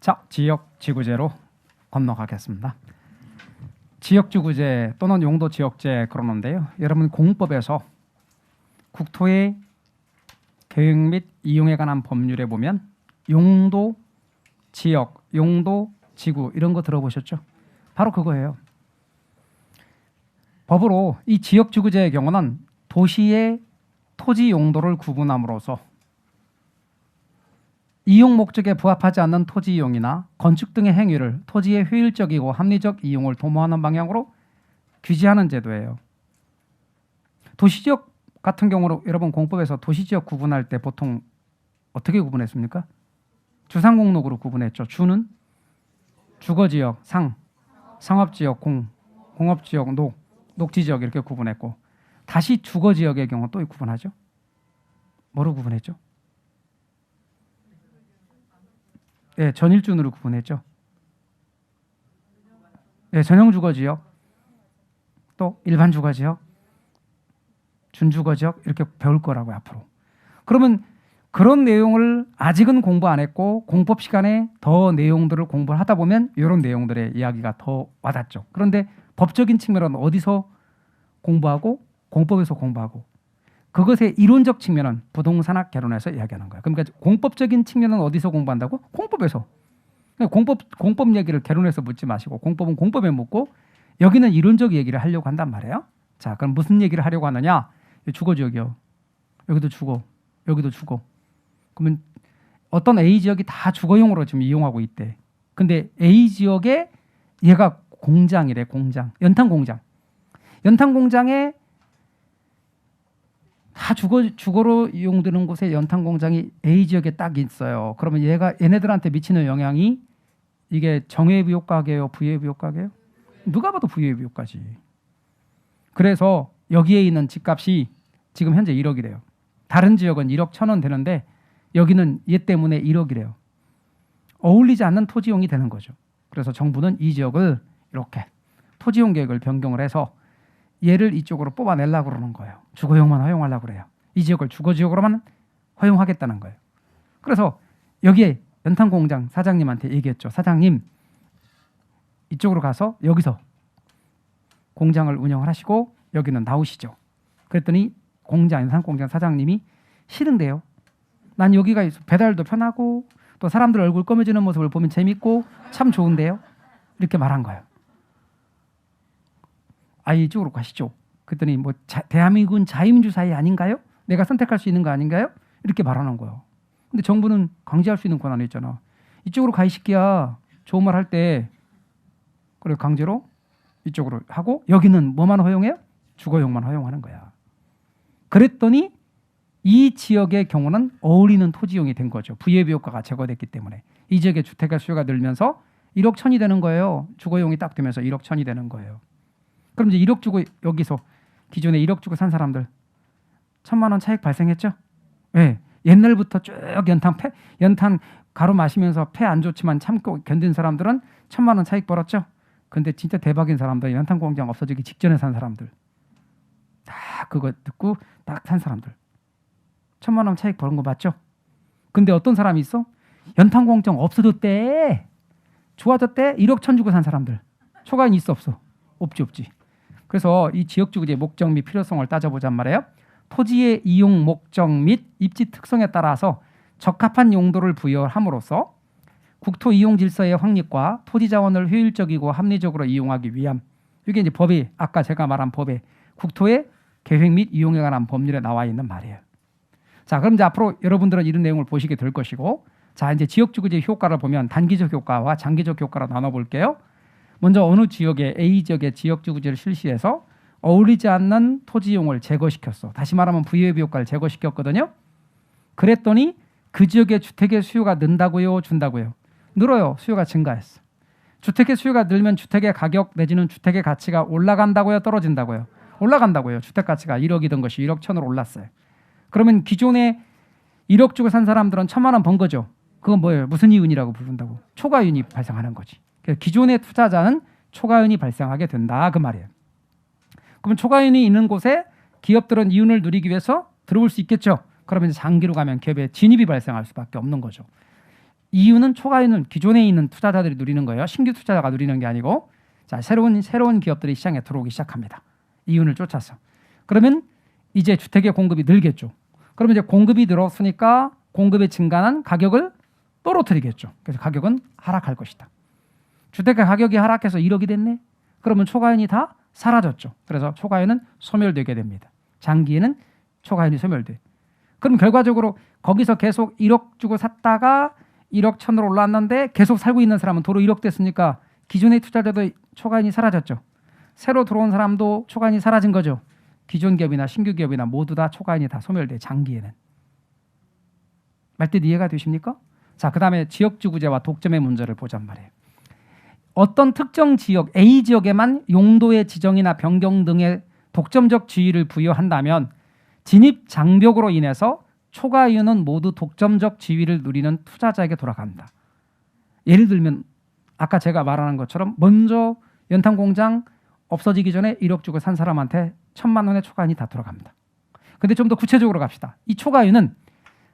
자, 지역지구제로 건너가겠습니다. 지역지구제 또는 용도지역제 그러는데요. 여러분 공법에서 국토의 계획 및 이용에 관한 법률에 보면 용도, 지역, 용도, 지구 이런 거 들어보셨죠? 바로 그거예요. 법으로 이 지역지구제의 경우는 도시의 토지 용도를 구분함으로써 이용 목적에 부합하지 않는 토지 이용이나 건축 등의 행위를 토지의 효율적이고 합리적 이용을 도모하는 방향으로 규제하는 제도예요. 도시지역 같은 경우로 여러분 공법에서 도시지역 구분할 때 보통 어떻게 구분했습니까? 주상공록으로 구분했죠. 주는 주거지역, 상업지역, 공업지역, 녹지지역 이렇게 구분했고, 다시 주거지역의 경우 또 구분하죠. 뭐로 구분했죠? 네, 전일준으로 구분했죠. 네, 전용 주거지역, 또 일반 주거지역, 준주거지역 이렇게 배울 거라고요 앞으로. 그러면 그런 내용을 아직은 공부 안 했고 공법 시간에 더 내용들을 공부를 하다 보면 이런 내용들의 이야기가 더 와닿죠. 그런데 법적인 측면은 어디서 공부하고 공법에서 공부하고, 그것의 이론적 측면은 부동산학 개론에서 이야기하는 거예요. 그러니까 공법적인 측면은 어디서 공부한다고? 공법에서. 공법 얘기를 개론에서 묻지 마시고 공법은 공법에 묻고 여기는 이론적 얘기를 하려고 한단 말이에요. 자, 그럼 무슨 얘기를 하려고 하느냐? 주거지역이요. 여기도 주거, 여기도 주거. 그러면 어떤 A 지역이 다 주거용으로 지금 이용하고 있대. 근데 A 지역에 얘가 공장이래. 공장, 연탄 공장. 연탄 공장에 다 주거로 이용되는 곳에 연탄 공장이 A 지역에 딱 있어요. 그러면 얘네들한테 미치는 영향이 이게 정외부 효과계요, 부외부 효과계요? 누가 봐도 부외부 효과지. 그래서 여기에 있는 집값이 지금 현재 1억이래요. 다른 지역은 1억 1,000원 되는데 여기는 얘 때문에 1억이래요. 어울리지 않는 토지용이 되는 거죠. 그래서 정부는 이 지역을 이렇게 토지용 계획을 변경을 해서 얘를 이쪽으로 뽑아내려고 그러는 거예요. 주거용만 허용하려고 그래요. 이 지역을 주거지역으로만 허용하겠다는 거예요. 그래서 여기에 연탄공장 사장님한테 얘기했죠. 사장님, 이쪽으로 가서 여기서 공장을 운영을 하시고 여기는 나오시죠. 그랬더니 연탄공장 사장님이 싫은데요. 난 여기가 배달도 편하고 또 사람들 얼굴 검해지는 모습을 보면 재밌고 참 좋은데요. 이렇게 말한 거예요. 이쪽으로 가시죠. 그랬더니 대한민국은 자유민주 사회 아닌가요? 내가 선택할 수 있는 거 아닌가요? 이렇게 말하는 거예요. 근데 정부는 강제할 수 있는 권한이 있잖아. 이쪽으로 가 이 새끼야. 좋은 말 할 때 그래 강제로 이쪽으로 하고 여기는 뭐만 허용해요? 주거용만 허용하는 거야. 그랬더니 이 지역의 경우는 어울리는 토지용이 된 거죠. 부예비 효과가 제거됐기 때문에 이 지역의 주택의 수요가 늘면서 1억 1,000이 되는 거예요. 주거용이 딱 되면서 1억 1,000이 되는 거예요. 그럼 이제 1억 주고 여기서 기존에 1억 주고 산 사람들 1,000만 원 차익 발생했죠? 네. 옛날부터 쭉 연탄 가루 마시면서 폐 안 좋지만 참고 견딘 사람들은 1,000만 원 차익 벌었죠? 근데 진짜 대박인 사람들, 연탄 공장 없어지기 직전에 산 사람들 다 그거 듣고 딱 산 사람들 1,000만 원 차익 버는 거 맞죠? 근데 어떤 사람이 있어? 연탄 공장 없어졌대, 좋아졌대, 1억 1,000 주고 산 사람들 초과인 있어 없어? 없지. 그래서 이 지역주거지의 목적 및 필요성을 따져보잔 말이에요. 토지의 이용 목적 및 입지 특성에 따라서 적합한 용도를 부여함으로써 국토 이용 질서의 확립과 토지 자원을 효율적이고 합리적으로 이용하기 위함. 이게 이제 법이 아까 제가 말한 법에 국토의 계획 및 이용에 관한 법률에 나와 있는 말이에요. 자, 그럼 이제 앞으로 여러분들은 이런 내용을 보시게 될 것이고, 자 이제 지역주거지의 효과를 보면 단기적 효과와 장기적 효과로 나눠볼게요. 먼저 어느 지역에 A 지역에 지역주거지를 실시해서 어울리지 않는 토지용을 제거시켰어. 다시 말하면 부유회비 효과를 제거시켰거든요. 그랬더니 그 지역의 주택의 수요가 는다고요, 준다고요? 늘어요. 수요가 증가했어. 주택의 수요가 늘면 주택의 가격 내지는 주택의 가치가 올라간다고요, 떨어진다고요? 올라간다고요. 주택 가치가 1억이던 것이 1억 1,000으로 올랐어요. 그러면 기존에 1억 주고 산 사람들은 1,000만 원 번 거죠. 그건 뭐예요? 무슨 이윤이라고 부른다고? 초과이윤이 발생하는 거지. 기존의 투자자는 초과이윤이 발생하게 된다 그 말이에요. 그러면 초과이윤이 있는 곳에 기업들은 이윤을 누리기 위해서 들어올 수 있겠죠. 그러면 장기로 가면 기업에 진입이 발생할 수밖에 없는 거죠. 이유는 초과이윤은 기존에 있는 투자자들이 누리는 거예요. 신규 투자자가 누리는 게 아니고 자, 새로운 기업들이 시장에 들어오기 시작합니다. 이윤을 쫓아서. 그러면 이제 주택의 공급이 늘겠죠. 그러면 이제 공급이 늘었으니까 공급이 증가한 가격을 떨어뜨리겠죠. 그래서 가격은 하락할 것이다. 주택의 가격이 하락해서 1억이 됐네. 그러면 초과이윤이 다 사라졌죠. 그래서 초과이윤은 소멸되게 됩니다. 장기에는 초과이윤이 소멸돼. 그럼 결과적으로 거기서 계속 1억 주고 샀다가 1억 천으로 올랐는데 계속 살고 있는 사람은 도로 1억 됐으니까 기존의 투자자도 초과이윤이 사라졌죠. 새로 들어온 사람도 초과이윤이 사라진 거죠. 기존 기업이나 신규 기업이나 모두 다 초과이윤이 다 소멸돼. 장기에는. 말뜻 이해가 되십니까? 자, 그 다음에 지역주구제와 독점의 문제를 보잔 말이에요. 어떤 특정 지역 A 지역에만 용도의 지정이나 변경 등의 독점적 지위를 부여한다면 진입 장벽으로 인해서 초과이윤은 모두 독점적 지위를 누리는 투자자에게 돌아간다. 예를 들면 아까 제가 말하는 것처럼 먼저 연탄공장 없어지기 전에 1억 주고 산 사람한테 1,000만 원의 초과이윤이 다 돌아갑니다. 근데 좀 더 구체적으로 갑시다. 이 초과이윤은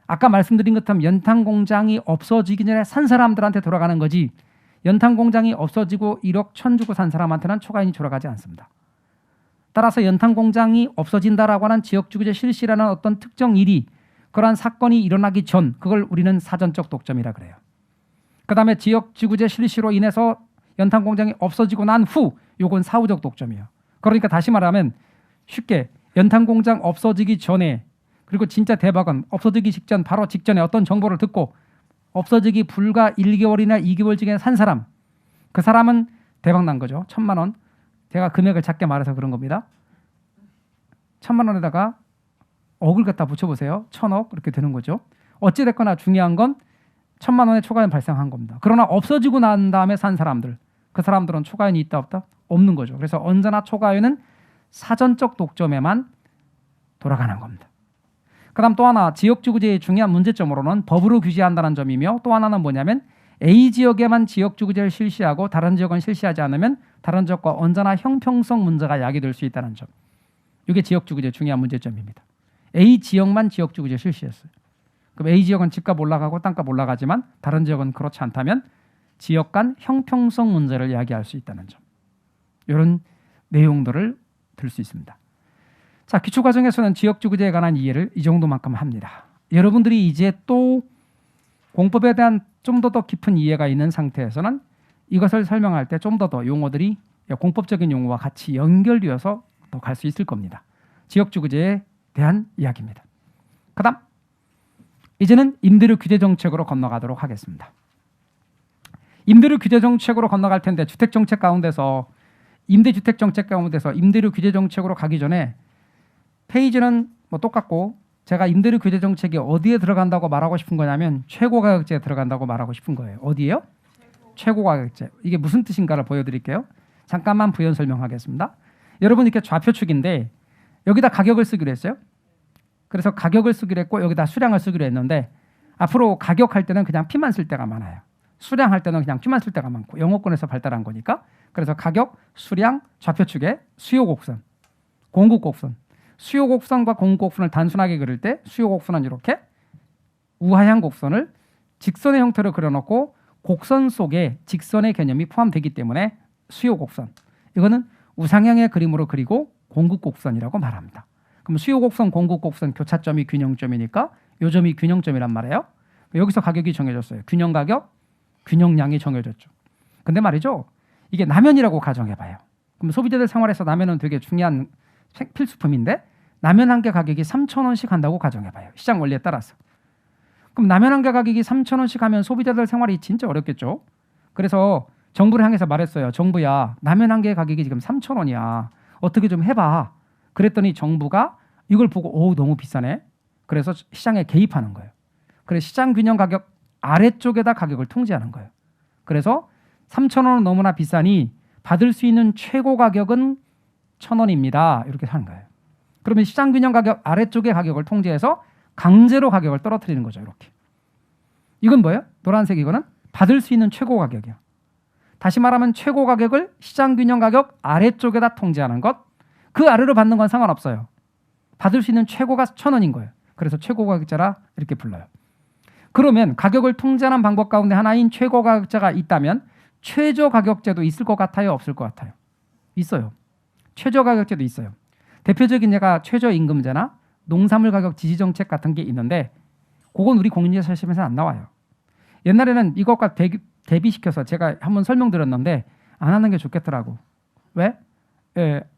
아까 말씀드린 것처럼 연탄공장이 없어지기 전에 산 사람들한테 돌아가는 거지 연탄공장이 없어지고 1억 1,000 주고 산 사람한테는 초과이윤이 돌아가지 않습니다. 따라서 연탄공장이 없어진다라고 하는 지역주구제 실시라는 어떤 특정 일이 그러한 사건이 일어나기 전 그걸 우리는 사전적 독점이라 그래요. 그 다음에 지역지구제 실시로 인해서 연탄공장이 없어지고 난 후 요건 사후적 독점이에요. 그러니까 다시 말하면 쉽게 연탄공장 없어지기 전에 그리고 진짜 대박은 없어지기 직전 바로 직전에 어떤 정보를 듣고 없어지기 불과 1개월이나 2개월 중에 산 사람 그 사람은 대박 난 거죠. 1,000만 원. 제가 금액을 작게 말해서 그런 겁니다. 1,000만 원에다가 억을 갖다 붙여보세요. 1,000억 이렇게 되는 거죠. 어찌됐거나 중요한 건 1,000만 원의 초과이윤 발생한 겁니다. 그러나 없어지고 난 다음에 산 사람들 그 사람들은 초과이윤이 있다 없다? 없는 거죠. 그래서 언제나 초과이윤은 사전적 독점에만 돌아가는 겁니다. 그 다음 또 하나 지역주구제의 중요한 문제점으로는 법으로 규제한다는 점이며 또 하나는 뭐냐면 A 지역에만 지역주구제를 실시하고 다른 지역은 실시하지 않으면 다른 지역과 언제나 형평성 문제가 야기될 수 있다는 점. 이게 지역주구제의 중요한 문제점입니다. A 지역만 지역주구제 실시했어요. 그럼 A 지역은 집값 올라가고 땅값 올라가지만 다른 지역은 그렇지 않다면 지역 간 형평성 문제를 야기할 수 있다는 점. 이런 내용들을 들 수 있습니다. 자, 기초과정에서는 지역주구제에 관한 이해를 이 정도만큼 합니다. 여러분들이 이제 또 공법에 대한 좀 더 깊은 이해가 있는 상태에서는 이것을 설명할 때 좀 더 용어들이 공법적인 용어와 같이 연결되어서 더 갈 수 있을 겁니다. 지역주구제에 대한 이야기입니다. 그 다음 이제는 임대료 규제 정책으로 건너가도록 하겠습니다. 임대료 규제 정책으로 건너갈 텐데 주택정책 가운데서 임대주택 정책 가운데서 임대료 규제 정책으로 가기 전에 페이지는 뭐 똑같고 제가 임대료 규제 정책이 어디에 들어간다고 말하고 싶은 거냐면 최고가격제에 들어간다고 말하고 싶은 거예요. 어디예요? 최고가격제. 이게 무슨 뜻인가를 보여드릴게요. 잠깐만 부연 설명하겠습니다. 여러분 이렇게 좌표축인데 여기다 가격을 쓰기로 했어요. 그래서 가격을 쓰기로 했고 여기다 수량을 쓰기로 했는데 앞으로 가격할 때는 그냥 P만 쓸 때가 많아요. 수량할 때는 그냥 Q만 쓸 때가 많고 영어권에서 발달한 거니까 그래서 가격, 수량, 좌표축에 수요곡선, 공급곡선 수요곡선과 공급곡선을 단순하게 그릴 때 수요곡선은 이렇게 우하향 곡선을 직선의 형태로 그려놓고 곡선 속에 직선의 개념이 포함되기 때문에 수요곡선 이거는 우상향의 그림으로 그리고 공급곡선이라고 말합니다. 그럼 수요곡선, 공급곡선 교차점이 균형점이니까 요 점이 균형점이란 말이에요. 여기서 가격이 정해졌어요. 균형가격, 균형량이 정해졌죠. 근데 말이죠. 이게 라면이라고 가정해봐요. 그럼 소비자들 생활에서 라면은 되게 중요한 필수품인데 라면 한 개 가격이 3,000원씩 한다고 가정해봐요. 시장 원리에 따라서. 그럼 라면 한 개 가격이 3,000원씩 하면 소비자들 생활이 진짜 어렵겠죠. 그래서 정부를 향해서 말했어요. 정부야, 라면 한 개 가격이 지금 3,000원이야. 어떻게 좀 해봐. 그랬더니 정부가 이걸 보고 오 너무 비싸네. 그래서 시장에 개입하는 거예요. 그래서 시장 균형 가격 아래쪽에다 가격을 통제하는 거예요. 그래서 3,000원은 너무나 비싸니 받을 수 있는 최고 가격은 1,000원입니다. 이렇게 하는 거예요. 그러면 시장 균형 가격 아래쪽의 가격을 통제해서 강제로 가격을 떨어뜨리는 거죠. 이렇게. 이건 뭐예요? 노란색 이거는 받을 수 있는 최고 가격이야. 다시 말하면 최고 가격을 시장 균형 가격 아래쪽에다 통제하는 것. 그 아래로 받는 건 상관없어요. 받을 수 있는 최고가 1,000원인 거예요. 그래서 최고 가격제라 이렇게 불러요. 그러면 가격을 통제하는 방법 가운데 하나인 최고가격제가 있다면 최저가격제도 있을 것 같아요? 없을 것 같아요? 있어요. 최저가격제도 있어요. 대표적인 예가 최저임금제나 농산물 가격 지지 정책 같은 게 있는데 그건 우리 공인중개사 시험에서 안 나와요. 옛날에는 이것과 대비시켜서 제가 한번 설명드렸는데 안 하는 게 좋겠더라고. 왜?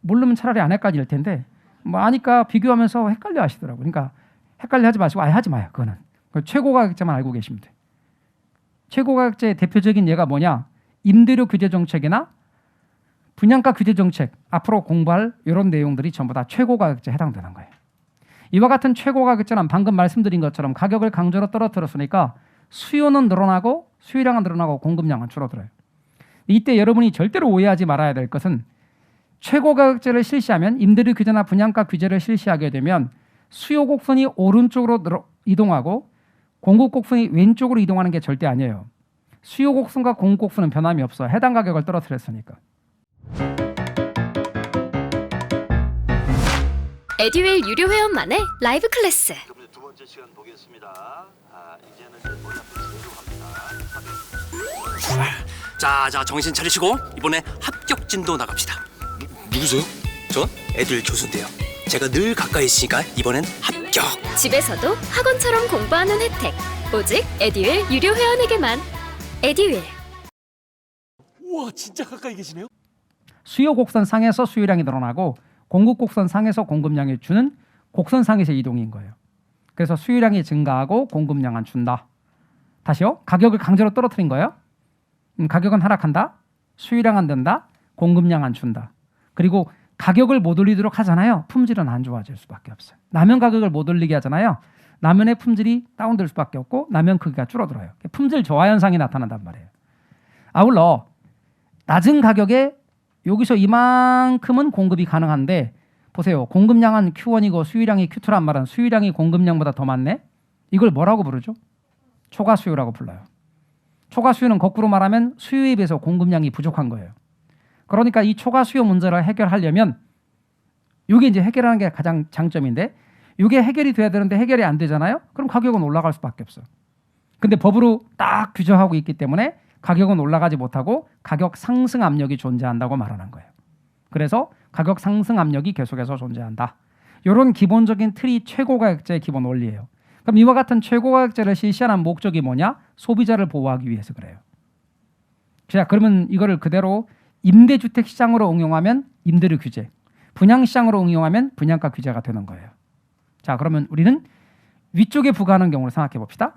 모르면 차라리 안 헷갈릴 텐데 뭐 아니까 비교하면서 헷갈려 하시더라고. 그러니까 헷갈려 하지 마시고 아예 하지 마요. 그거는. 최고가격제만 알고 계시면 돼. 최고가격제의 대표적인 예가 뭐냐? 임대료 규제 정책이나 분양가 규제 정책, 앞으로 공부할 이런 내용들이 전부 다 최고가격제에 해당되는 거예요. 이와 같은 최고가격제는 방금 말씀드린 것처럼 가격을 강제로 떨어뜨렸으니까 수요는 늘어나고 수요량은 늘어나고 공급량은 줄어들어요. 이때 여러분이 절대로 오해하지 말아야 될 것은 최고가격제를 실시하면 임대료 규제나 분양가 규제를 실시하게 되면 수요 곡선이 오른쪽으로 이동하고 공급 곡선이 왼쪽으로 이동하는 게 절대 아니에요. 수요 곡선과 공급 곡선은 변함이 없어. 해당 가격을 떨어뜨렸으니까. 에듀윌 유료 회원만의 라이브 클래스. 두 번째 시간 보겠습니다. 이제는 이제 놀랍게 합니다. 자, 정신 차리시고 이번에 합격 진도 나갑시다. 누구세요? 전 애들 교수인데요. 제가 늘 가까이 있으니까 이번엔 합격. 집에서도 학원처럼 공부하는 혜택. 오직 에듀윌 유료 회원에게만. 에듀윌. 우와, 진짜 가까이 계시네요. 수요 곡선 상에서 수요량이 늘어나고 공급 곡선 상에서 공급량이 주는 곡선 상에서의 이동인 거예요. 그래서 수요량이 증가하고 공급량은 준다. 다시요. 가격을 강제로 떨어뜨린 거예요. 가격은 하락한다. 수요량은 는다. 공급량은 준다. 그리고 가격을 못 올리도록 하잖아요. 품질은 안 좋아질 수밖에 없어요. 라면 가격을 못 올리게 하잖아요. 라면의 품질이 다운될 수밖에 없고 라면 크기가 줄어들어요. 품질 저하 현상이 나타난단 말이에요. 아울러 낮은 가격에 여기서 이만큼은 공급이 가능한데 보세요. 공급량은 Q1이고 수요량이 Q2란 말은 수요량이 공급량보다 더 많네. 이걸 뭐라고 부르죠? 초과 수요라고 불러요. 초과 수요는 거꾸로 말하면 수요에 비해서 공급량이 부족한 거예요. 그러니까 이 초과 수요 문제를 해결하려면 이게 이제 해결하는 게 가장 장점인데 이게 해결이 돼야 되는데 해결이 안 되잖아요. 그럼 가격은 올라갈 수밖에 없어. 근데 법으로 딱 규정하고 있기 때문에 가격은 올라가지 못하고 가격 상승 압력이 존재한다고 말하는 거예요. 그래서 가격 상승 압력이 계속해서 존재한다. 이런 기본적인 틀이 최고가격제의 기본 원리예요. 그럼 이와 같은 최고가격제를 실시하는 목적이 뭐냐? 소비자를 보호하기 위해서 그래요. 자, 그러면 이거를 그대로 임대주택 시장으로 응용하면 임대료 규제, 분양시장으로 응용하면 분양가 규제가 되는 거예요. 자, 그러면 우리는 위쪽에 부과하는 경우를 생각해 봅시다.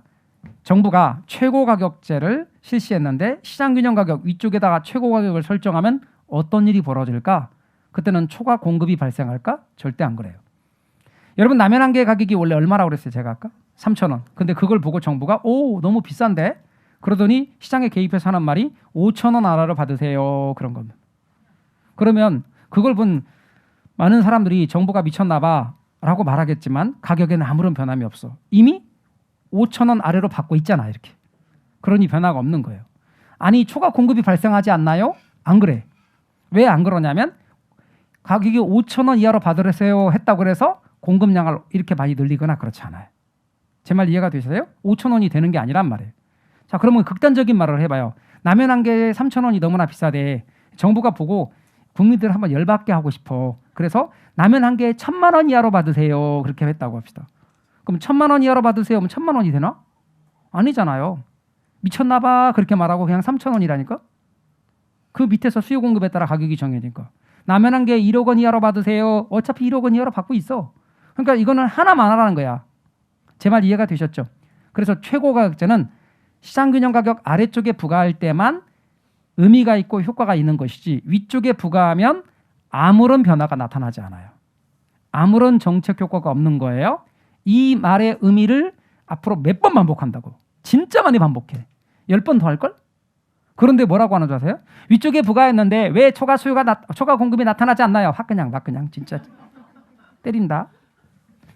정부가 최고가격제를 실시했는데 시장균형가격 위쪽에다가 최고가격을 설정하면 어떤 일이 벌어질까? 그때는 초과 공급이 발생할까? 절대 안 그래요. 여러분 라면 한 개 가격이 원래 얼마라고 그랬어요? 제가 아까? 3,000원. 근데 그걸 보고 정부가 너무 비싼데? 그러더니 시장에 개입해서 하는 말이 5,000원 아래로 받으세요. 그런 겁니다. 그러면 그걸 본 많은 사람들이 정부가 미쳤나 봐 라고 말하겠지만 가격에는 아무런 변함이 없어. 이미 5,000원 아래로 받고 있잖아. 이렇게. 그러니 변화가 없는 거예요. 아니 초과 공급이 발생하지 않나요? 안 그래. 왜 안 그러냐면 가격이 5,000원 이하로 받으세요 했다고 해서 공급량을 이렇게 많이 늘리거나 그렇지 않아요. 제 말 이해가 되세요? 5,000원이 되는 게 아니란 말이에요. 자, 그러면 극단적인 말을 해봐요. 라면 한 개에 3,000원이 너무나 비싸대. 정부가 보고 국민들 한번 열받게 하고 싶어. 그래서 라면 한 개에 1,000만 원 이하로 받으세요. 그렇게 했다고 합시다. 그럼 1,000만 원 이하로 받으세요. 그럼 1,000만 원이 되나? 아니잖아요. 미쳤나 봐. 그렇게 말하고 그냥 3,000원이라니까? 그 밑에서 수요 공급에 따라 가격이 정해지니까. 라면 한 개에 1억 원 이하로 받으세요. 어차피 1억 원 이하로 받고 있어. 그러니까 이거는 하나만 하라는 거야. 제 말 이해가 되셨죠? 그래서 최고가격제는 시장균형 가격 아래쪽에 부과할 때만 의미가 있고 효과가 있는 것이지 위쪽에 부과하면 아무런 변화가 나타나지 않아요. 아무런 정책 효과가 없는 거예요. 이 말의 의미를 앞으로 몇 번 반복한다고. 진짜 많이 반복해. 10번 더 할걸? 그런데 뭐라고 하는 줄 아세요? 위쪽에 부과했는데 왜 초과 공급이 나타나지 않나요? 확 그냥 진짜 때린다.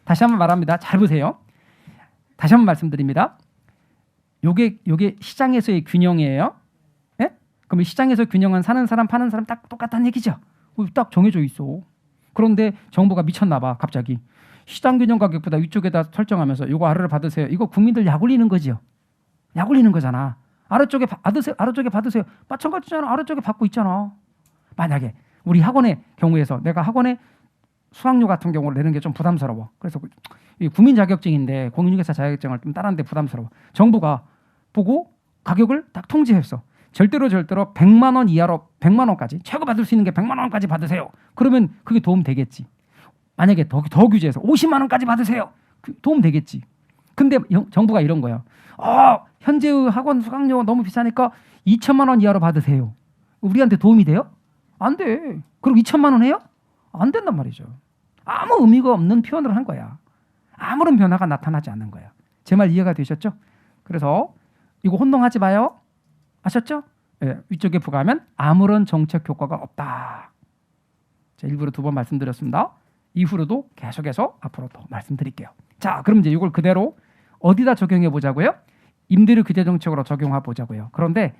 다시 한번 말합니다. 잘 보세요. 다시 한번 말씀드립니다. 요게 시장에서의 균형이에요. 예? 그럼 시장에서 균형은 사는 사람 파는 사람 딱 똑같다는 얘기죠. 딱 정해져 있어. 그런데 정부가 미쳤나 봐. 갑자기 시장 균형 가격보다 위쪽에다 설정하면서 이거 아래를 받으세요. 이거 국민들 약 올리는 거죠. 약 올리는 거잖아. 아래쪽에 받으세요. 아래쪽에 받으세요. 마찬가지잖아. 아래쪽에 받고 있잖아. 만약에 우리 학원의 경우에서 내가 학원에 수강료 같은 경우를 내는 게 좀 부담스러워. 그래서 이 국민 자격증인데 공인중개사 자격증을 좀 따는데 부담스러워. 정부가 보고 가격을 딱 통제했어. 절대로 100만 원 이하로 100만 원까지 최고 받을 수 있는 게 100만 원까지 받으세요. 그러면 그게 도움 되겠지. 만약에 더 규제해서 50만 원까지 받으세요. 도움 되겠지. 근데 정부가 이런 거야. 현재의 학원 수강료 너무 비싸니까 2천만 원 이하로 받으세요. 우리한테 도움이 돼요? 안 돼. 그럼 2천만 원 해요? 안 된단 말이죠. 아무 의미가 없는 표현을 한 거야. 아무런 변화가 나타나지 않는 거야. 제 말 이해가 되셨죠? 그래서 이거 혼동하지 마요. 아셨죠? 네, 위쪽에 부과하면 아무런 정책 효과가 없다. 자, 일부러 2번 말씀드렸습니다. 이후로도 계속해서 앞으로 더 말씀드릴게요. 자, 그럼 이제 이걸 그대로 어디다 적용해 보자고요? 임대료 규제 정책으로 적용해 보자고요. 그런데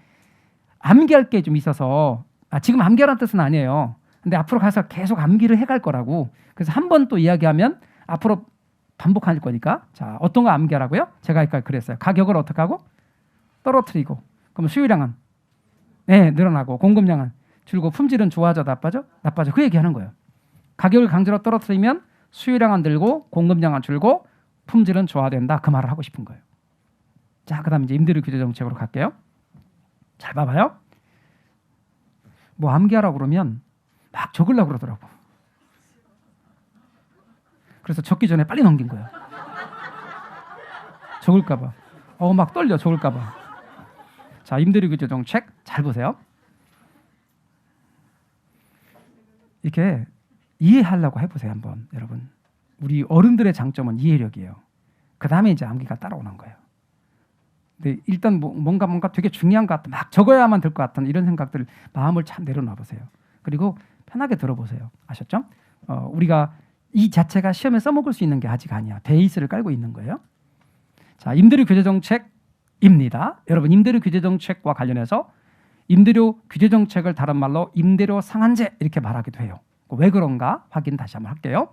암기할 게 좀 있어서 지금 암기하라는 뜻은 아니에요. 근데 앞으로 가서 계속 암기를 해갈 거라고. 그래서 한 번 또 이야기하면 앞으로 반복할 거니까. 자, 어떤 거 암기하라고요? 제가 아까 그랬어요. 가격을 어떻게 하고? 떨어뜨리고. 그럼 수요량은 늘어나고 공급량은 줄고 품질은 좋아져 나빠져? 나빠져. 그 얘기하는 거예요. 가격을 강제로 떨어뜨리면 수요량은 늘고 공급량은 줄고 품질은 좋아된다. 그 말을 하고 싶은 거예요. 자, 그다음 이제 임대료 규제 정책으로 갈게요. 잘 봐봐요. 뭐 암기하라고 그러면 막 적으려고 그러더라고. 그래서 적기 전에 빨리 넘긴 거야. 적을까 봐. 막 떨려. 적을까 봐. 자, 임대료 규제 정책 잘 보세요. 이렇게 이해하려고 해보세요. 한번 여러분. 우리 어른들의 장점은 이해력이에요. 그 다음에 이제 암기가 따라오는 거예요. 근데 일단 뭔가 되게 중요한 것 같아. 막 적어야만 될 것 같은 이런 생각들 마음을 참 내려놔 보세요. 그리고 편하게 들어보세요. 아셨죠? 우리가 이 자체가 시험에 써먹을 수 있는 게 아직 아니야. 베이스를 깔고 있는 거예요. 자, 임대료 규제 정책입니다. 여러분, 임대료 규제 정책과 관련해서 임대료 규제 정책을 다른 말로 임대료 상한제 이렇게 말하기도 해요. 왜 그런가 확인 다시 한번 할게요.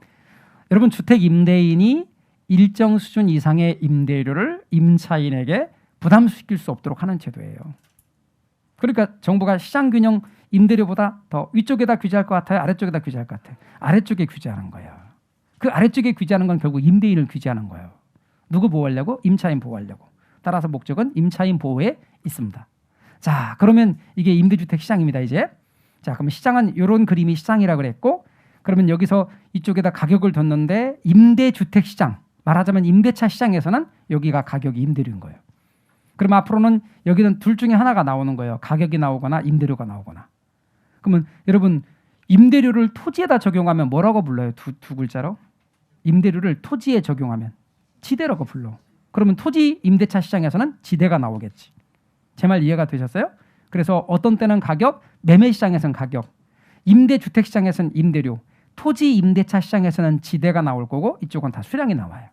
여러분, 주택 임대인이 일정 수준 이상의 임대료를 임차인에게 부담시킬 수 없도록 하는 제도예요. 그러니까 정부가 시장균형 임대료보다 더 위쪽에다 규제할 것 같아요? 아래쪽에다 규제할 것 같아요? 아래쪽에 규제하는 거예요. 그 아래쪽에 규제하는 건 결국 임대인을 규제하는 거예요. 누구 보호하려고? 임차인 보호하려고. 따라서 목적은 임차인 보호에 있습니다. 자, 그러면 이게 임대주택 시장입니다. 이제. 자, 그러면 시장은 이런 그림이 시장이라 그랬고, 그러면 여기서 이쪽에다 가격을 뒀는데 임대주택 시장, 말하자면 임대차 시장에서는 여기가 가격이 임대료인 거예요. 그럼 앞으로는 여기는 둘 중에 하나가 나오는 거예요. 가격이 나오거나 임대료가 나오거나. 그러면 여러분, 임대료를 토지에다 적용하면 뭐라고 불러요? 두 글자로? 임대료를 토지에 적용하면 지대라고 불러. 그러면 토지 임대차 시장에서는 지대가 나오겠지. 제 말 이해가 되셨어요? 그래서 어떤 때는 가격, 매매 시장에서는 가격, 임대주택 시장에서는 임대료, 토지 임대차 시장에서는 지대가 나올 거고 이쪽은 다 수량이 나와요.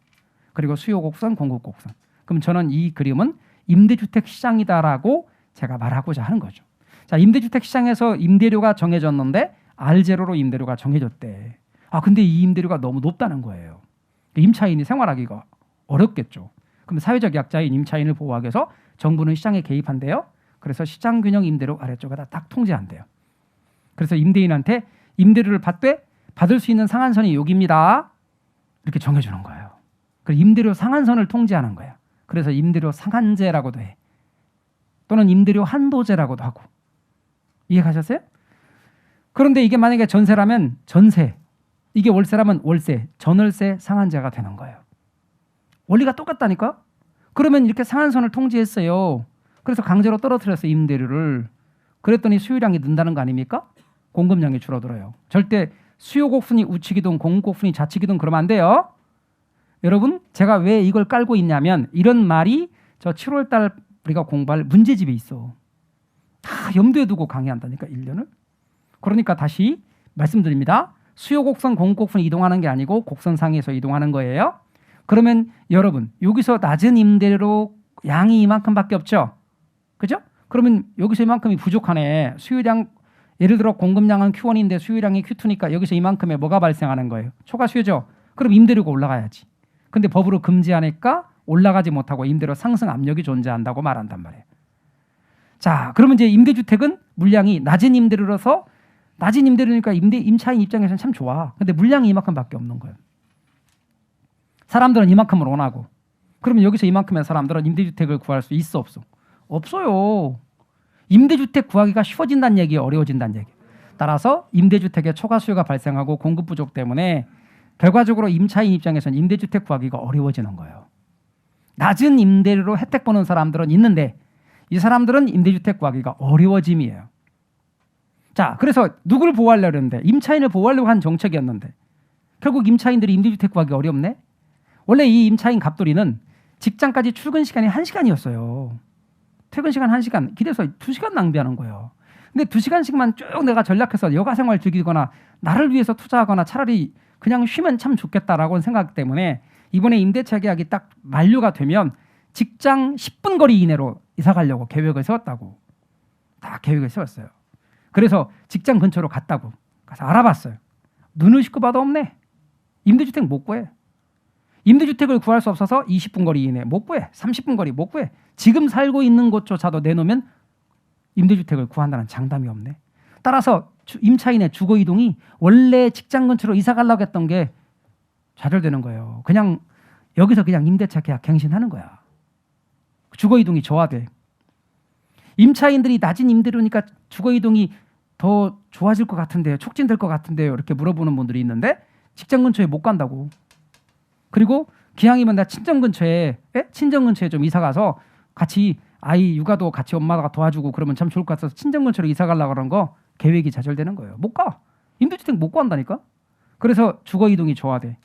그리고 수요 곡선, 공급 곡선. 그럼 저는 이 그림은 임대주택 시장이다라고 제가 말하고자 하는 거죠. 자, 임대주택 시장에서 임대료가 정해졌는데 R0로 임대료가 정해졌대. 근데 이 임대료가 너무 높다는 거예요. 임차인이 생활하기가 어렵겠죠. 그럼 사회적 약자인 임차인을 보호하기 위해서 정부는 시장에 개입한대요. 그래서 시장균형 임대료 아래쪽에다 딱 통제한대요. 그래서 임대인한테 임대료를 받을 수 있는 상한선이 여기입니다. 이렇게 정해주는 거예요. 그래서 임대료 상한선을 통제하는 거예요. 그래서 임대료 상한제라고도 해. 또는 임대료 한도제라고도 하고. 이해가셨어요? 그런데 이게 만약에 전세라면 전세, 이게 월세라면 월세, 전월세 상한제가 되는 거예요. 원리가 똑같다니까? 그러면 이렇게 상한선을 통제했어요. 그래서 강제로 떨어뜨렸어요, 임대료를. 그랬더니 수요량이 는다는 거 아닙니까? 공급량이 줄어들어요. 절대 수요 곡선이 우측이든 공급 곡선이 좌측이든 그러면 안 돼요. 여러분, 제가 왜 이걸 깔고 있냐면 이런 말이 저 7월 달 우리가 공부할 문제집에 있어. 다 염두에 두고 강의한다니까, 1년을. 그러니까 다시 말씀드립니다. 수요 곡선, 공급 곡선이 이동하는 게 아니고 곡선상에서 이동하는 거예요. 그러면 여러분, 여기서 낮은 임대료 양이 이만큼밖에 없죠. 그죠? 그러면 여기서 이만큼이 부족하네. 수요량, 예를 들어 공급량은 Q1인데 수요량이 Q2니까 여기서 이만큼의 뭐가 발생하는 거예요? 초과 수요죠. 그럼 임대료가 올라가야지. 근데 법으로 금지하니까 올라가지 못하고 임대료 상승 압력이 존재한다고 말한단 말이에요. 자, 그러면 이제 임대주택은 물량이 낮은 임대료라서 낮은 임대료니까 임차인 입장에서는 참 좋아. 근데 물량이 이만큼밖에 없는 거예요. 사람들은 이만큼을 원하고 그러면 여기서 이만큼의 사람들은 임대주택을 구할 수 있어 없어? 없어요. 임대주택 구하기가 쉬워진다는 얘기예요, 어려워진다는 얘기예요. 따라서 임대주택의 초과 수요가 발생하고 공급 부족 때문에 결과적으로 임차인 입장에서는 임대주택 구하기가 어려워지는 거예요. 낮은 임대료로 혜택 보는 사람들은 있는데 이 사람들은 임대주택 구하기가 어려워짐이에요. 자, 그래서 누구를 보호하려고 했는데 임차인을 보호하려고 한 정책이었는데 결국 임차인들이 임대주택 구하기 어렵네. 원래 이 임차인 갑돌이는 직장까지 출근 시간이 1시간이었어요. 퇴근 시간 1시간, 기대서 2시간 낭비하는 거예요. 근데 2시간씩만 쭉 내가 전략해서 여가 생활 즐기거나 나를 위해서 투자하거나 차라리 그냥 쉬면 참 좋겠다라고 생각 때문에 이번에 임대차 계약이 딱 만료가 되면 직장 10분 거리 이내로 이사 가려고 계획을 세웠다고. 다 계획을 세웠어요. 그래서 직장 근처로 갔다고. 가서 알아봤어요. 눈을 씻고 봐도 없네. 임대주택 못 구해. 임대주택을 구할 수 없어서 20분 거리 이내 못 구해. 30분 거리 못 구해. 지금 살고 있는 곳조차도 내놓으면 임대주택을 구한다는 장담이 없네. 따라서 임차인의 주거 이동이 원래 직장 근처로 이사 가려고 했던 게 좌절되는 거예요. 그냥 여기서 그냥 임대차 계약 갱신하는 거야. 주거 이동이 저하돼. 임차인들이 낮은 임대료니까 주거 이동이 더 좋아질 것 같은데요. 촉진될 것 같은데요. 이렇게 물어보는 분들이 있는데 직장 근처에 못 간다고. 그리고 기왕이면 나 친정 근처에 좀 이사 가서 같이 아이 육아도 같이 엄마가 도와주고 그러면 참 좋을 것 같아서 친정 근처로 이사 가려고 그런 거 계획이 좌절되는 거예요. 못 가. 임대주택 못 구한다니까. 그래서 주거 이동이 저하돼.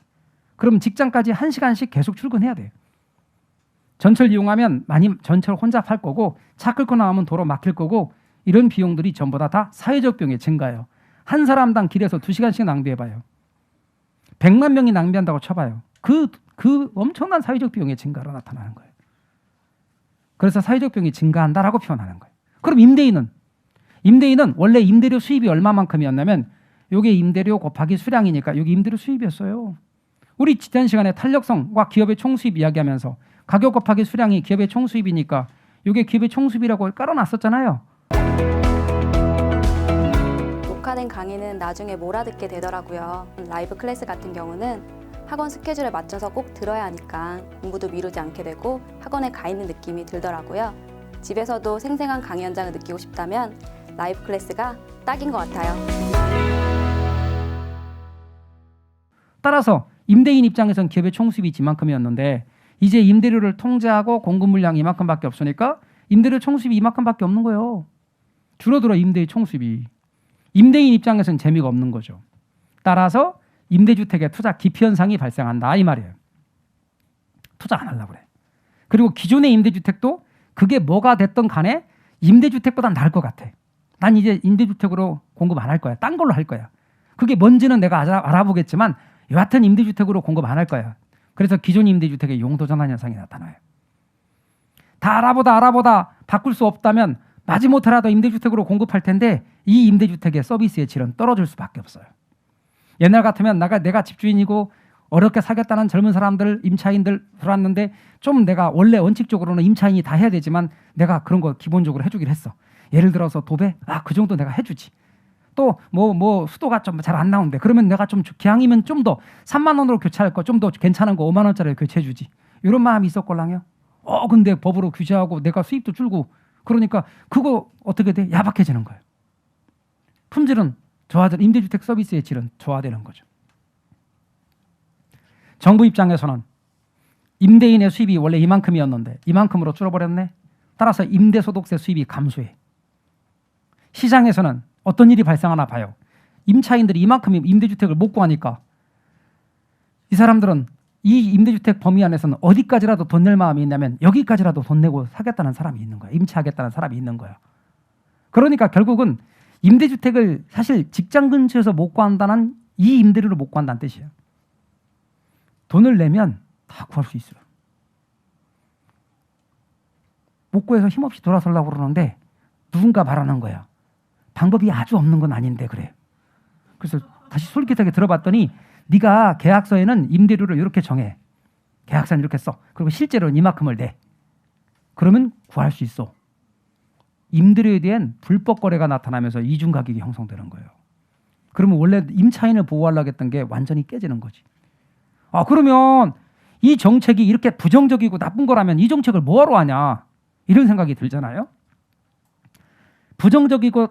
그럼 직장까지 1시간씩 계속 출근해야 돼. 전철 이용하면 많이 전철 혼자 팔 거고 차 끌고 나오면 도로 막힐 거고 이런 비용들이 전부 다 사회적 비용이 증가해요. 한 사람당 길에서 2시간씩 낭비해봐요. 100만 명이 낭비한다고 쳐봐요. 그 엄청난 사회적 비용의 증가로 나타나는 거예요. 그래서 사회적 비용이 증가한다라고 표현하는 거예요. 그럼 임대인은 원래 임대료 수입이 얼마만큼이었냐면 이게 임대료 곱하기 수량이니까 여기 임대료 수입이었어요. 우리 지난 시간에 탄력성과 기업의 총수입 이야기하면서 가격 곱하기 수량이 기업의 총수입이니까 이게 기업의 총수입이라고 깔아놨었잖아요. 녹화된 강의는 나중에 몰아듣게 되더라고요. 라이브 클래스 같은 경우는 학원 스케줄에 맞춰서 꼭 들어야 하니까 공부도 미루지 않게 되고 학원에 가 있는 느낌이 들더라고요. 집에서도 생생한 강의 현장을 느끼고 싶다면 라이브 클래스가 딱인 것 같아요. 따라서 임대인 입장에선 기업의 총수입이 이만큼이었는데 이제 임대료를 통제하고 공급 물량이 이만큼밖에 없으니까 임대료 총수입이 이만큼밖에 없는 거예요. 줄어들어 임대의 총수입이. 임대인 입장에서는 재미가 없는 거죠. 따라서 임대주택의 투자 기피 현상이 발생한다 이 말이에요. 투자 안 하려고 그래. 그리고 기존의 임대주택도 그게 뭐가 됐던 간에 임대주택보다 나을 것 같아. 난 이제 임대주택으로 공급 안 할 거야. 딴 걸로 할 거야. 그게 뭔지는 내가 알아보겠지만 여하튼 임대주택으로 공급 안 할 거야. 그래서 기존 임대주택의 용도 전환 현상이 나타나요. 다 알아보다 바꿀 수 없다면 마지못해라도 임대주택으로 공급할 텐데 이 임대주택의 서비스의 질은 떨어질 수밖에 없어요. 옛날 같으면 내가 집주인이고 어렵게 살겠다는 젊은 사람들, 임차인들 들어왔는데 좀 내가 원래 원칙적으로는 임차인이 다 해야 되지만 내가 그런 거 기본적으로 해주긴 했어. 예를 들어서 도배? 그 정도 내가 해주지. 또 뭐 수도가 좀 잘 안 나오는데 그러면 내가 좀 기왕이면 좀 더 3만 원으로 교체할 거 좀 더 괜찮은 거 5만 원짜리 교체해주지. 이런 마음이 있었걸랑요. 근데 법으로 규제하고 내가 수입도 줄고 그러니까 그거 어떻게 돼? 야박해지는 거예요. 품질은 저하되는 임대주택 서비스의 질은 저하되는 거죠. 정부 입장에서는 임대인의 수입이 원래 이만큼이었는데 이만큼으로 줄어버렸네. 따라서 임대소득세 수입이 감소해. 시장에서는 어떤 일이 발생하나 봐요. 임차인들이 이만큼 임대주택을 못 구하니까 이 사람들은 이 임대주택 범위 안에서는 어디까지라도 돈 낼 마음이 있냐면 여기까지라도 돈 내고 사겠다는 사람이 있는 거야. 임차하겠다는 사람이 있는 거야. 그러니까 결국은 임대주택을 사실 직장 근처에서 못 구한다는 이 임대료를 못 구한다는 뜻이에요. 돈을 내면 다 구할 수 있어요. 못 구해서 힘없이 돌아서려고 그러는데 누군가 말하는 거야. 방법이 아주 없는 건 아닌데 그래. 그래서 다시 솔깃하게 들어봤더니 네가 계약서에는 임대료를 이렇게 정해. 계약서는 이렇게 써. 그리고 실제로는 이만큼을 내. 그러면 구할 수 있어. 임대료에 대한 불법 거래가 나타나면서 이중 가격이 형성되는 거예요. 그러면 원래 임차인을 보호하려고 했던 게 완전히 깨지는 거지. 그러면 이 정책이 이렇게 부정적이고 나쁜 거라면 이 정책을 뭐하러 하냐 이런 생각이 들잖아요. 부정적이고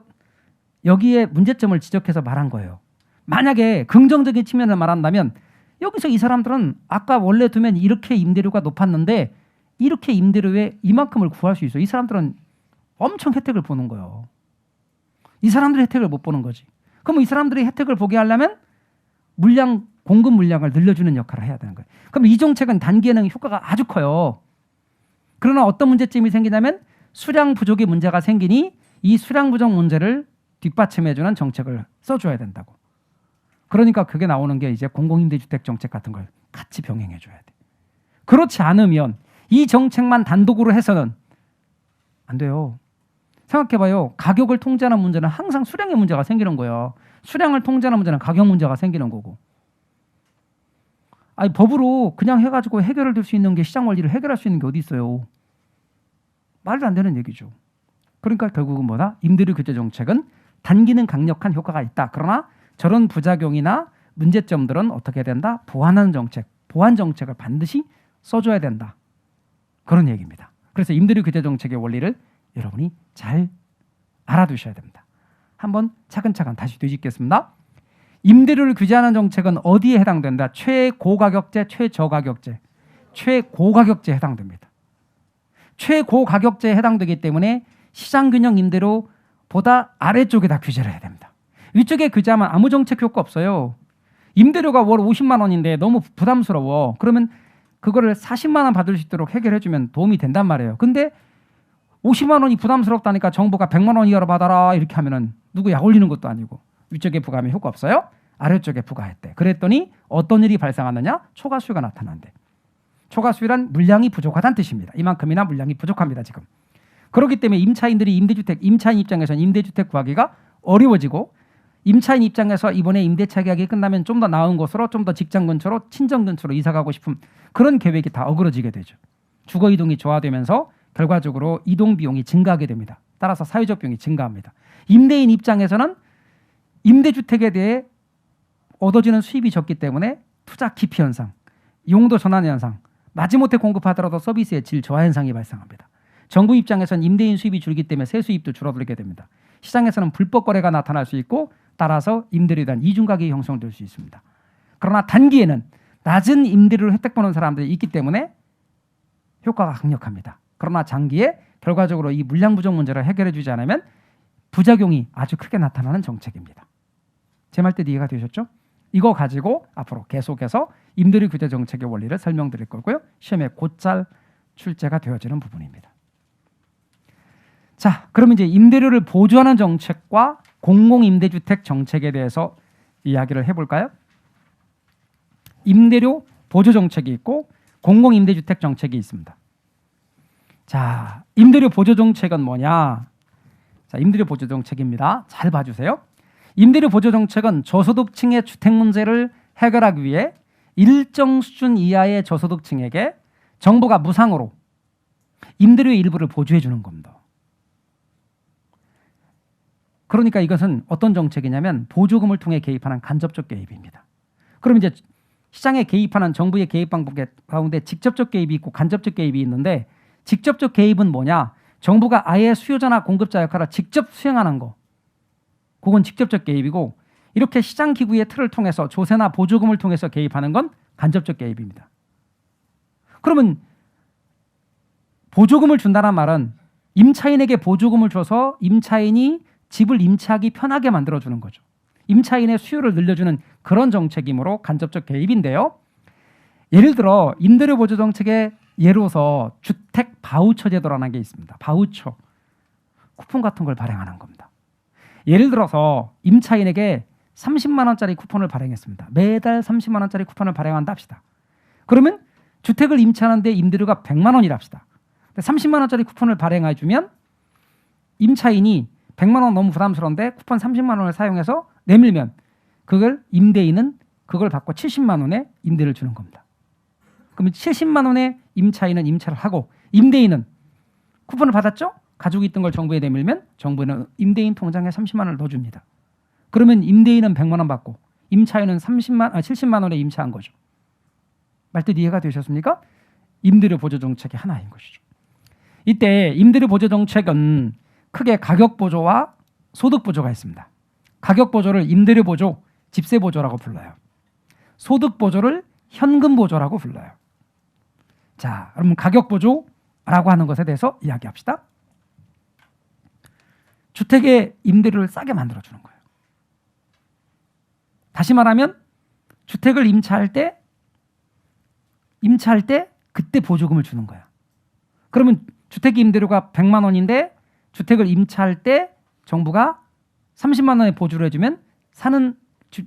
여기에 문제점을 지적해서 말한 거예요. 만약에 긍정적인 측면을 말한다면 여기서 이 사람들은 아까 원래 두면 이렇게 임대료가 높았는데 이렇게 임대료에 이만큼을 구할 수 있어. 이 사람들은 엄청 혜택을 보는 거예요. 이 사람들이 혜택을 못 보는 거지. 그럼 이 사람들이 혜택을 보게 하려면 공급 물량을 늘려주는 역할을 해야 되는 거예요. 그럼 이 정책은 단기에는 효과가 아주 커요. 그러나 어떤 문제점이 생기냐면 수량 부족의 문제가 생기니 이 수량 부족 문제를 뒷받침해주는 정책을 써줘야 된다고. 그러니까 그게 나오는 게 이제 공공임대주택 정책 같은 걸 같이 병행해줘야 돼. 그렇지 않으면 이 정책만 단독으로 해서는 안 돼요. 생각해봐요. 가격을 통제하는 문제는 항상 수량의 문제가 생기는 거예요. 수량을 통제하는 문제는 가격 문제가 생기는 거고. 법으로 그냥 해가지고 해결을 될 수 있는 게 시장 원리를 해결할 수 있는 게 어디 있어요. 말도 안 되는 얘기죠. 그러니까 결국은 뭐다? 임대료 규제 정책은 단기는 강력한 효과가 있다. 그러나 저런 부작용이나 문제점들은 어떻게 된다? 보완하는 정책, 보완 정책을 반드시 써줘야 된다. 그런 얘기입니다. 그래서 임대료 규제 정책의 원리를 여러분이 잘 알아두셔야 됩니다. 한번 차근차근 다시 되짚겠습니다. 임대료를 규제하는 정책은 어디에 해당된다? 최고가격제, 최저가격제. 최고가격제에 해당됩니다. 최고가격제에 해당되기 때문에 시장균형 임대료보다 아래쪽에다 규제를 해야 됩니다. 위쪽에 규제하면 아무 정책 효과 없어요. 임대료가 월 50만 원인데 너무 부담스러워. 그러면 그거를 40만 원 받을 수 있도록 해결해주면 도움이 된단 말이에요. 근데 50만 원이 부담스럽다니까 정부가 100만 원 이하로 받아라 이렇게 하면은 누구 약 올리는 것도 아니고 위쪽에 부과하면 효과 없어요. 아래쪽에 부과했대. 그랬더니 어떤 일이 발생하느냐? 초과수요가 나타난대. 초과수요란 물량이 부족하다는 뜻입니다. 이만큼이나 물량이 부족합니다. 지금. 그렇기 때문에 임차인 입장에서는 임대주택 구하기가 어려워지고 임차인 입장에서 이번에 임대차 계약이 끝나면 좀 더 나은 곳으로 좀 더 직장 근처로 친정 근처로 이사 가고 싶은 그런 계획이 다 어그러지게 되죠. 주거 이동이 좋아되면서 결과적으로 이동 비용이 증가하게 됩니다. 따라서 사회적 비용이 증가합니다. 임대인 입장에서는 임대주택에 대해 얻어지는 수입이 적기 때문에 투자 기피 현상, 용도 전환 현상, 마지못해 공급하더라도 서비스의 질 저하 현상이 발생합니다. 정부 입장에서는 임대인 수입이 줄기 때문에 세수입도 줄어들게 됩니다. 시장에서는 불법 거래가 나타날 수 있고 따라서 임대료에 대한 이중 가격이 형성될 수 있습니다. 그러나 단기에는 낮은 임대료를 혜택 보는 사람들이 있기 때문에 효과가 강력합니다. 그러나 장기에 결과적으로 이 물량 부족 문제를 해결해 주지 않으면 부작용이 아주 크게 나타나는 정책입니다. 제 말 뜻 이해가 되셨죠? 이거 가지고 앞으로 계속해서 임대료 규제 정책의 원리를 설명드릴 거고요. 시험에 곧잘 출제가 되어지는 부분입니다. 자, 그러면 이제 임대료를 보조하는 정책과 공공임대주택 정책에 대해서 이야기를 해볼까요? 임대료 보조 정책이 있고 공공임대주택 정책이 있습니다. 자, 임대료 보조 정책은 뭐냐? 자, 임대료 보조 정책입니다. 잘 봐주세요. 임대료 보조 정책은 저소득층의 주택 문제를 해결하기 위해 일정 수준 이하의 저소득층에게 정부가 무상으로 임대료의 일부를 보조해 주는 겁니다. 그러니까 이것은 어떤 정책이냐면 보조금을 통해 개입하는 간접적 개입입니다. 그럼 이제 시장에 개입하는 정부의 개입 방법 가운데 직접적 개입이 있고 간접적 개입이 있는데 직접적 개입은 뭐냐? 정부가 아예 수요자나 공급자 역할을 직접 수행하는 거. 그건 직접적 개입이고 이렇게 시장 기구의 틀을 통해서 조세나 보조금을 통해서 개입하는 건 간접적 개입입니다. 그러면 보조금을 준다는 말은 임차인에게 보조금을 줘서 임차인이 집을 임차하기 편하게 만들어주는 거죠. 임차인의 수요를 늘려주는 그런 정책이므로 간접적 개입인데요. 예를 들어 임대료 보조 정책의 예로서 주택 바우처 제도라는 게 있습니다. 바우처, 쿠폰 같은 걸 발행하는 겁니다. 예를 들어서 임차인에게 30만 원짜리 쿠폰을 발행했습니다. 매달 30만 원짜리 쿠폰을 발행한다 합시다. 그러면 주택을 임차하는데 임대료가 100만 원이랍시다. 30만 원짜리 쿠폰을 발행해 주면 임차인이 100만 원 너무 부담스러운데 쿠폰 30만 원을 사용해서 내밀면 그걸 임대인은 그걸 받고 70만 원에 임대를 주는 겁니다. 그러면 70만 원의 임차인은 임차를 하고 임대인은 쿠폰을 받았죠? 가지고 있던 걸 정부에 내밀면 정부는 임대인 통장에 30만 원을 넣어줍니다. 그러면 임대인은 100만 원 받고 임차인은 70만 원에 임차한 거죠. 말뜻 이해가 되셨습니까? 임대료 보조 정책의 하나인 것이죠. 이때 임대료 보조 정책은 크게 가격 보조와 소득 보조가 있습니다. 가격 보조를 임대료 보조, 집세 보조라고 불러요. 소득 보조를 현금 보조라고 불러요. 자, 그러면 가격 보조라고 하는 것에 대해서 이야기합시다. 주택의 임대료를 싸게 만들어주는 거예요. 다시 말하면 주택을 임차할 때 그때 보조금을 주는 거야. 그러면 주택 임대료가 100만 원인데 주택을 임차할 때 정부가 30만 원의 보조를 해주면 사는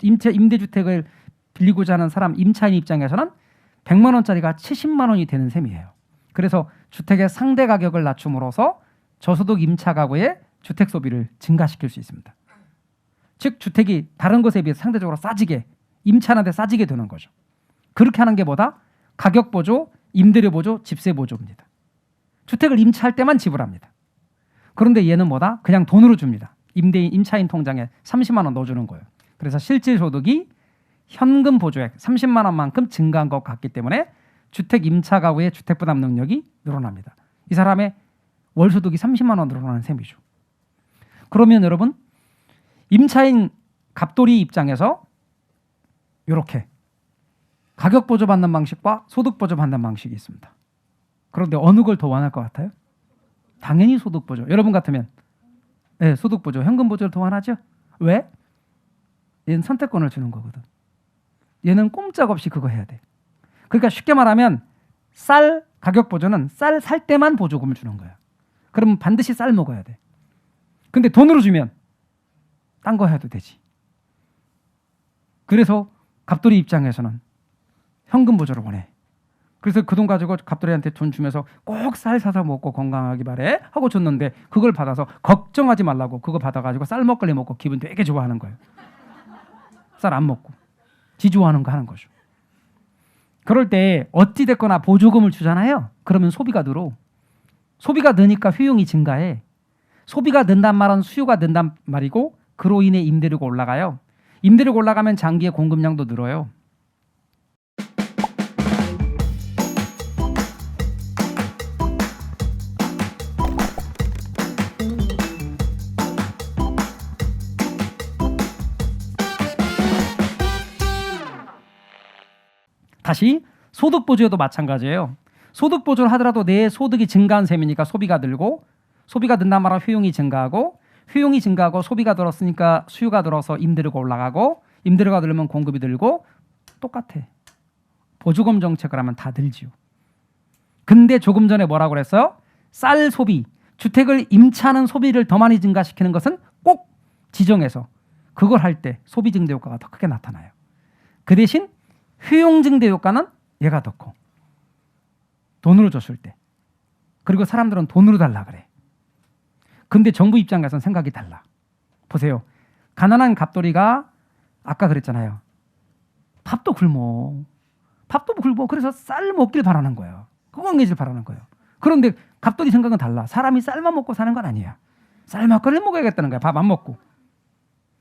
임대주택을 빌리고자 하는 사람 임차인 입장에서는 100만 원짜리가 70만 원이 되는 셈이에요. 그래서 주택의 상대 가격을 낮춤으로써 저소득 임차 가구의 주택 소비를 증가시킬 수 있습니다. 즉 주택이 다른 곳에 비해 상대적으로 싸지게 임차하는데 싸지게 되는 거죠. 그렇게 하는 게 뭐다? 가격 보조, 임대료 보조, 집세 보조입니다. 주택을 임차할 때만 지불합니다. 그런데 얘는 뭐다? 그냥 돈으로 줍니다. 임차인 통장에 30만 원 넣어주는 거예요. 그래서 실질 소득이 현금 보조액 30만 원만큼 증가한 것 같기 때문에 주택 임차 가구의 주택 부담 능력이 늘어납니다. 이 사람의 월 소득이 30만 원 늘어나는 셈이죠. 그러면 여러분 임차인 갑돌이 입장에서 이렇게 가격 보조 받는 방식과 소득 보조 받는 방식이 있습니다. 그런데 어느 걸 더 원할 것 같아요? 당연히 소득 보조. 여러분 같으면 네, 소득 보조, 현금 보조를 더 원하죠? 왜? 얘는 선택권을 주는 거거든. 얘는 꼼짝없이 그거 해야 돼. 그러니까 쉽게 말하면 쌀 가격 보조는 쌀 살 때만 보조금을 주는 거야. 그러면 반드시 쌀 먹어야 돼. 근데 돈으로 주면 딴 거 해도 되지. 그래서 갑돌이 입장에서는 현금 보조를 원해. 그래서 그 돈 가지고 갑돌이한테 돈 주면서 꼭 쌀 사서 먹고 건강하기 바래 하고 줬는데 그걸 받아서 걱정하지 말라고 그거 받아가지고 쌀 먹거리 먹고 기분 되게 좋아하는 거예요. 쌀 안 먹고 지 좋아하는 거 하는 거죠. 그럴 때 어찌 됐거나 보조금을 주잖아요. 그러면 소비가 늘어. 소비가 느니까 효용이 증가해. 소비가 는단 말은 수요가 는단 말이고 그로 인해 임대료가 올라가요. 임대료가 올라가면 장기의 공급량도 늘어요. 다시 소득 보조에도 마찬가지예요. 소득 보조를 하더라도 내 소득이 증가한 셈이니까 소비가 늘고 소비가 는단 말은 효용이 증가하고 효용이 증가하고 소비가 늘었으니까 수요가 늘어서 임대료가 올라가고 임대료가 늘면 공급이 늘고 똑같아. 보조금 정책을 하면 다 늘지요. 근데 조금 전에 뭐라고 그랬어요? 쌀 소비, 주택을 임차하는 소비를 더 많이 증가시키는 것은 꼭 지정해서 그걸 할 때 소비 증대 효과가 더 크게 나타나요. 그 대신 효용 증대 효과는 얘가 더 커. 돈으로 줬을 때. 그리고 사람들은 돈으로 달라 그래. 근데 정부 입장에서는 생각이 달라. 보세요. 가난한 갑돌이가 아까 그랬잖아요. 밥도 굶어. 그래서 쌀 먹길 바라는 거예요. 건강해질 바라는 거예요. 그런데 갑돌이 생각은 달라. 사람이 쌀만 먹고 사는 건 아니야. 쌀 막걸리 먹어야겠다는 거야. 밥 안 먹고.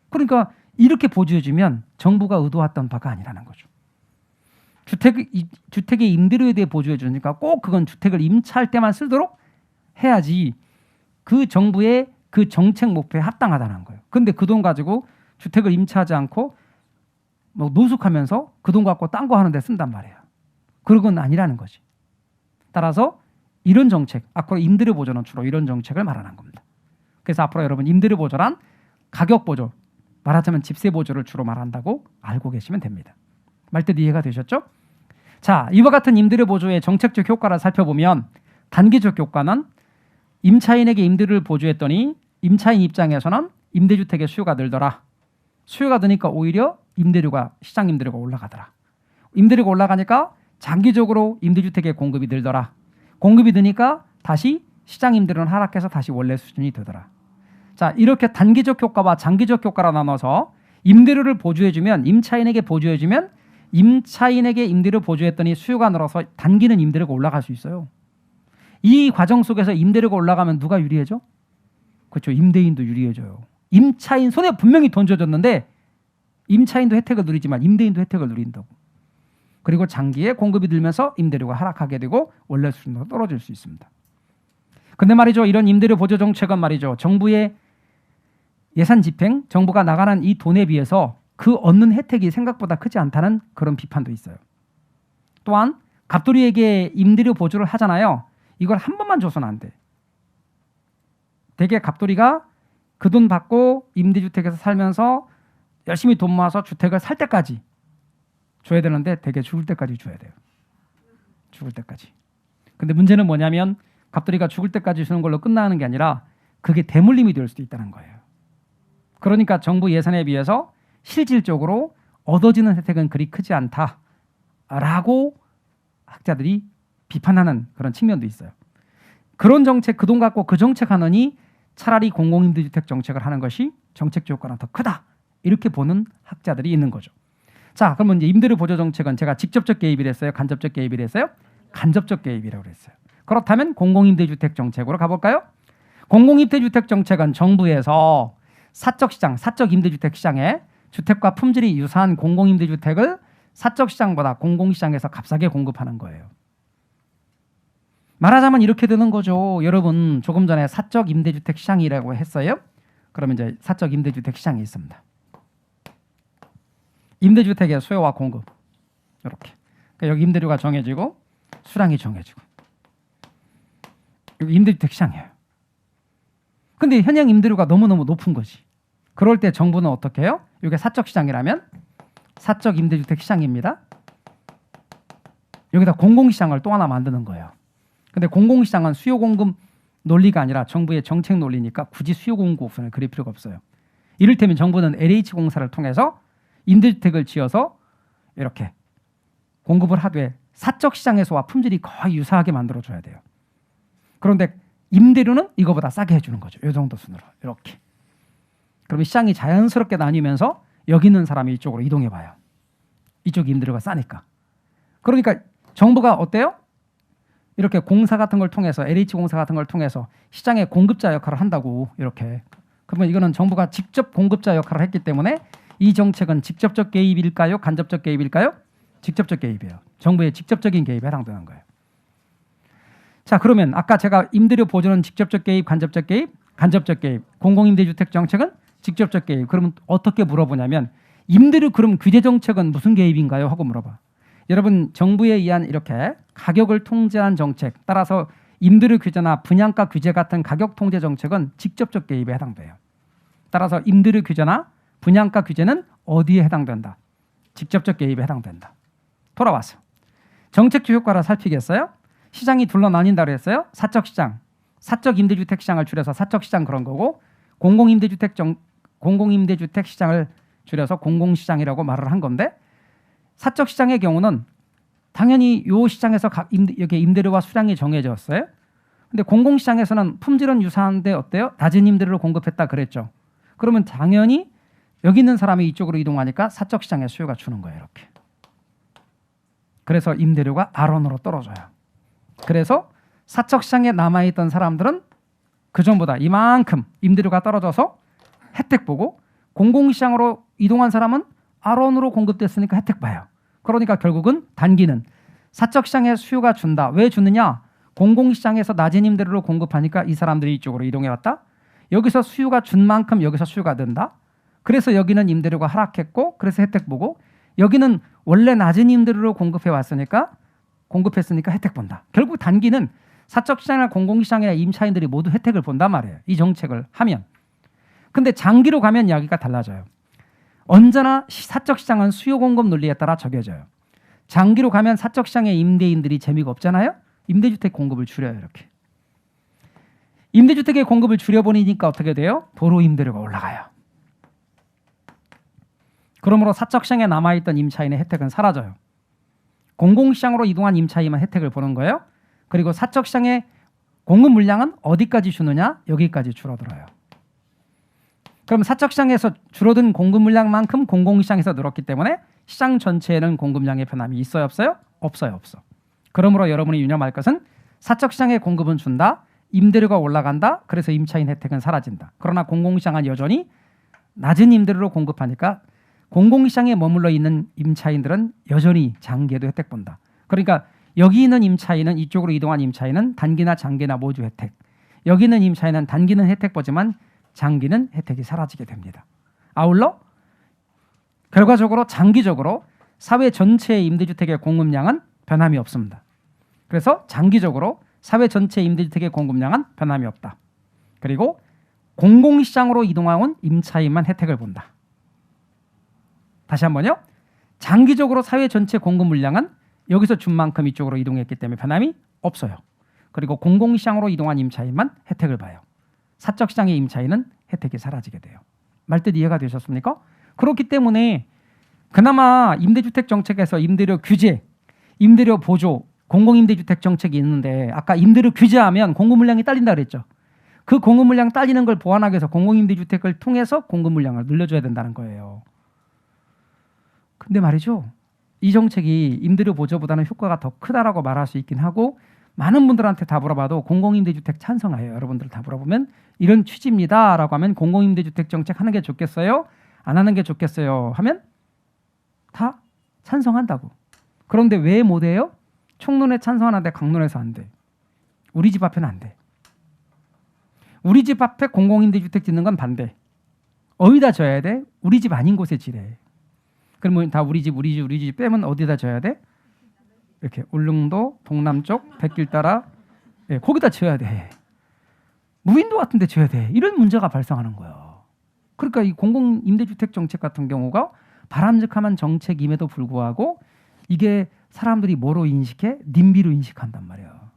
그러니까 이렇게 보조해주면 정부가 의도했던 바가 아니라는 거죠. 주택의 임대료에 대해 보조해 주니까 꼭 그건 주택을 임차할 때만 쓰도록 해야지 그 정부의 그 정책 목표에 합당하다는 거예요. 근데 그 돈 가지고 주택을 임차하지 않고 뭐 노숙하면서 그 돈 갖고 딴 거 하는 데 쓴단 말이에요. 그런 건 아니라는 거지. 따라서 이런 정책, 앞으로 임대료 보조는 주로 이런 정책을 말하는 겁니다. 그래서 앞으로 여러분 임대료 보조란 가격 보조, 말하자면 집세 보조를 주로 말한다고 알고 계시면 됩니다. 말뜻 이해가 되셨죠? 자, 이와 같은 임대료 보조의 정책적 효과를 살펴보면 단기적 효과는 임차인에게 임대료를 보조했더니 임차인 입장에서는 임대주택의 수요가 늘더라. 수요가 느니까 오히려 시장 임대료가 올라가더라. 임대료가 올라가니까 장기적으로 임대주택의 공급이 늘더라. 공급이 느니까 다시 시장 임대료는 하락해서 다시 원래 수준이 되더라. 자, 이렇게 단기적 효과와 장기적 효과로 나눠서 임대료를 보조해주면 임차인에게 보조해주면 임차인에게 임대료 보조했더니 수요가 늘어서 단기는 임대료가 올라갈 수 있어요. 이 과정 속에서 임대료가 올라가면 누가 유리해져? 그렇죠. 임대인도 유리해져요. 임차인 손에 분명히 돈 줘줬는데 임차인도 혜택을 누리지만 임대인도 혜택을 누린다고. 그리고 장기에 공급이 늘면서 임대료가 하락하게 되고 원래 수준으로 떨어질 수 있습니다. 근데 말이죠. 이런 임대료 보조 정책은 말이죠. 정부의 예산 집행, 정부가 나가는 이 돈에 비해서 그 얻는 혜택이 생각보다 크지 않다는 그런 비판도 있어요. 또한 갑돌이에게 임대료 보조를 하잖아요. 이걸 한 번만 줘서는 안 돼. 대개 갑돌이가 그 돈 받고 임대주택에서 살면서 열심히 돈 모아서 주택을 살 때까지 줘야 되는데 대개 죽을 때까지 줘야 돼요. 죽을 때까지. 근데 문제는 뭐냐면 갑돌이가 죽을 때까지 주는 걸로 끝나는 게 아니라 그게 대물림이 될 수도 있다는 거예요. 그러니까 정부 예산에 비해서 실질적으로 얻어지는 혜택은 그리 크지 않다라고 학자들이 비판하는 그런 측면도 있어요. 그런 정책, 그 돈 갖고 그 정책 하느니 차라리 공공임대주택 정책을 하는 것이 정책 효과는 더 크다. 이렇게 보는 학자들이 있는 거죠. 자, 그러면 이제 임대료 보조 정책은 제가 직접적 개입을 했어요? 간접적 개입을 했어요? 간접적 개입이라고 그랬어요. 그렇다면 공공임대주택 정책으로 가볼까요? 공공임대주택 정책은 정부에서 사적 시장, 사적 임대주택 시장에 주택과 품질이 유사한 공공임대주택을 사적 시장보다 공공시장에서 값싸게 공급하는 거예요. 말하자면 이렇게 되는 거죠. 여러분 조금 전에 사적 임대주택 시장이라고 했어요. 그러면 이제 사적 임대주택 시장이 있습니다. 임대주택의 수요와 공급 이렇게. 그러니까 여기 임대료가 정해지고 수량이 정해지고 여기 임대주택 시장이에요. 근데 현행 임대료가 너무너무 높은 거지. 그럴 때 정부는 어떻게 해요? 이게 사적 시장이라면 사적 임대주택 시장입니다. 여기다 공공시장을 또 하나 만드는 거예요. 근데 공공시장은 수요 공급 논리가 아니라 정부의 정책 논리니까 굳이 수요 공급 옵션을 그릴 필요가 없어요. 이를테면 정부는 LH공사를 통해서 임대주택을 지어서 이렇게 공급을 하되 사적 시장에서와 품질이 거의 유사하게 만들어줘야 돼요. 그런데 임대료는 이거보다 싸게 해주는 거죠. 이 정도 순으로 이렇게. 그러면 시장이 자연스럽게 나뉘면서 여기 있는 사람이 이쪽으로 이동해봐요. 이쪽 임대료가 싸니까. 그러니까 정부가 어때요? 이렇게 공사 같은 걸 통해서 LH공사 같은 걸 통해서 시장의 공급자 역할을 한다고 이렇게. 그러면 이거는 정부가 직접 공급자 역할을 했기 때문에 이 정책은 직접적 개입일까요? 간접적 개입일까요? 직접적 개입이에요. 정부의 직접적인 개입에 해당되는 거예요. 자, 그러면 아까 제가 임대료 보조는 직접적 개입, 간접적 개입, 간접적 개입. 공공임대주택 정책은 직접적 개입. 그러면 어떻게 물어보냐면 임대료 그럼 규제 정책은 무슨 개입인가요? 하고 물어봐. 여러분 정부에 의한 이렇게 가격을 통제한 정책 따라서 임대료 규제나 분양가 규제 같은 가격 통제 정책은 직접적 개입에 해당돼요. 따라서 임대료 규제나 분양가 규제는 어디에 해당된다? 직접적 개입에 해당된다. 돌아왔어요. 정책 효과를 살피겠어요? 시장이 둘러 나뉜다고 했어요. 사적 시장, 사적 임대주택 시장을 줄여서 사적 시장 그런 거고 공공임대주택 시장을 줄여서 공공시장이라고 말을 한 건데 사적 시장의 경우는 당연히 이 시장에서 여기 임대료와 수량이 정해졌어요. 근데 공공시장에서는 품질은 유사한데 어때요? 낮은 임대료를 공급했다 그랬죠. 그러면 당연히 여기 있는 사람이 이쪽으로 이동하니까 사적 시장의 수요가 주는 거예요. 이렇게. 그래서 임대료가 아론으로 떨어져요. 그래서 사적 시장에 남아있던 사람들은 그전보다 이만큼 임대료가 떨어져서 혜택 보고 공공시장으로 이동한 사람은 아론으로 공급됐으니까 혜택 봐요. 그러니까 결국은 단기는 사적 시장에 수요가 준다. 왜 주느냐? 공공시장에서 낮은 임대료를 공급하니까 이 사람들이 이쪽으로 이동해 왔다. 여기서 수요가 준 만큼 여기서 수요가 된다. 그래서 여기는 임대료가 하락했고 그래서 혜택 보고 여기는 원래 낮은 임대료를 공급해 왔으니까 공급했으니까 혜택 본다. 결국 단기는 사적 시장이나 공공시장이나 임차인들이 모두 혜택을 본단 말이에요. 이 정책을 하면. 근데 장기로 가면 이야기가 달라져요. 언제나 사적 시장은 수요 공급 논리에 따라 정해져요. 장기로 가면 사적 시장의 임대인들이 재미가 없잖아요. 임대주택 공급을 줄여요. 이렇게. 임대주택의 공급을 줄여버리니까 어떻게 돼요? 도로 임대료가 올라가요. 그러므로 사적 시장에 남아있던 임차인의 혜택은 사라져요. 공공시장으로 이동한 임차인만 혜택을 보는 거예요. 그리고 사적 시장의 공급 물량은 어디까지 주느냐? 여기까지 줄어들어요. 그럼 사적 시장에서 줄어든 공급 물량만큼 공공시장에서 늘었기 때문에 시장 전체에는 공급량의 변함이 있어요, 없어요? 없어요, 없어. 그러므로 여러분이 유념할 것은 사적 시장의 공급은 준다. 임대료가 올라간다. 그래서 임차인 혜택은 사라진다. 그러나 공공시장은 여전히 낮은 임대료로 공급하니까 공공시장에 머물러 있는 임차인들은 여전히 장기에도 혜택 본다. 그러니까 여기 있는 임차인은 이쪽으로 이동한 임차인은 단기나 장기나 모두 혜택. 여기 있는 임차인은 단기는 혜택 보지만 장기는 혜택이 사라지게 됩니다. 아울러 결과적으로 장기적으로 사회 전체의 임대주택의 공급량은 변함이 없습니다. 그래서 장기적으로 사회 전체의 임대주택의 공급량은 변함이 없다. 그리고 공공시장으로 이동한 임차인만 혜택을 본다. 다시 한번요. 장기적으로 사회 전체 공급 물량은 여기서 준 만큼 이쪽으로 이동했기 때문에 변함이 없어요. 그리고 공공시장으로 이동한 임차인만 혜택을 봐요. 사적 시장의 임차인은 혜택이 사라지게 돼요. 말뜻 이해가 되셨습니까? 그렇기 때문에 그나마 임대주택 정책에서 임대료 규제, 임대료 보조, 공공임대주택 정책이 있는데 아까 임대료 규제하면 공급 물량이 딸린다 그랬죠. 그 공급 물량 딸리는 걸 보완하기 위해서 공공임대주택을 통해서 공급 물량을 늘려줘야 된다는 거예요. 근데 말이죠. 이 정책이 임대료 보조보다는 효과가 더 크다라고 말할 수 있긴 하고 많은 분들한테 다 물어봐도 공공임대주택 찬성해요. 여러분들 다 물어보면 이런 취지입니다라고 하면 공공임대주택 정책 하는 게 좋겠어요? 안 하는 게 좋겠어요? 하면 다 찬성한다고. 그런데 왜 못해요? 총론에 찬성하는데 강론에서 안 돼. 우리 집 앞에는 안 돼. 우리 집 앞에 공공임대주택 짓는 건 반대. 어디다 져야 돼? 우리 집 아닌 곳에 지래. 그러면 다 우리 집 빼면 어디다 져야 돼? 이렇게 울릉도 동남쪽 백길 따라 거기다 지어야 돼. 무인도 같은 데 지어야 돼. 이런 문제가 발생하는 거예요. 그러니까 이 공공임대주택 정책 같은 경우가 바람직한 정책임에도 불구하고 이게 사람들이 뭐로 인식해? 님비로 인식한단 말이야.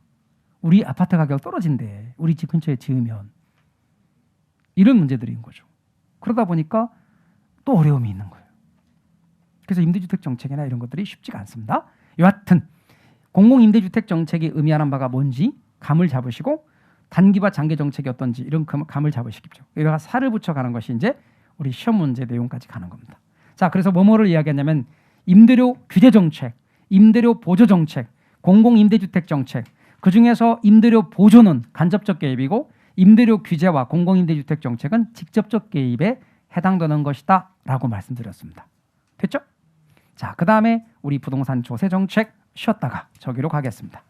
우리 아파트 가격 떨어진대. 우리 집 근처에 지으면. 이런 문제들인 거죠. 그러다 보니까 또 어려움이 있는 거예요. 그래서 임대주택 정책이나 이런 것들이 쉽지가 않습니다. 여하튼 공공임대주택 정책이 의미하는 바가 뭔지 감을 잡으시고 단기와 장기 정책이 어떤지 이런 감을 잡으시십시오. 여기다가 살을 붙여가는 것이 이제 우리 시험 문제 내용까지 가는 겁니다. 자, 그래서 뭐를 이야기하냐면 임대료 규제 정책, 임대료 보조 정책, 공공임대주택 정책, 그중에서 임대료 보조는 간접적 개입이고 임대료 규제와 공공임대주택 정책은 직접적 개입에 해당되는 것이다 라고 말씀드렸습니다. 됐죠? 자, 그 다음에 우리 부동산 조세 정책 쉬었다가 저기로 가겠습니다.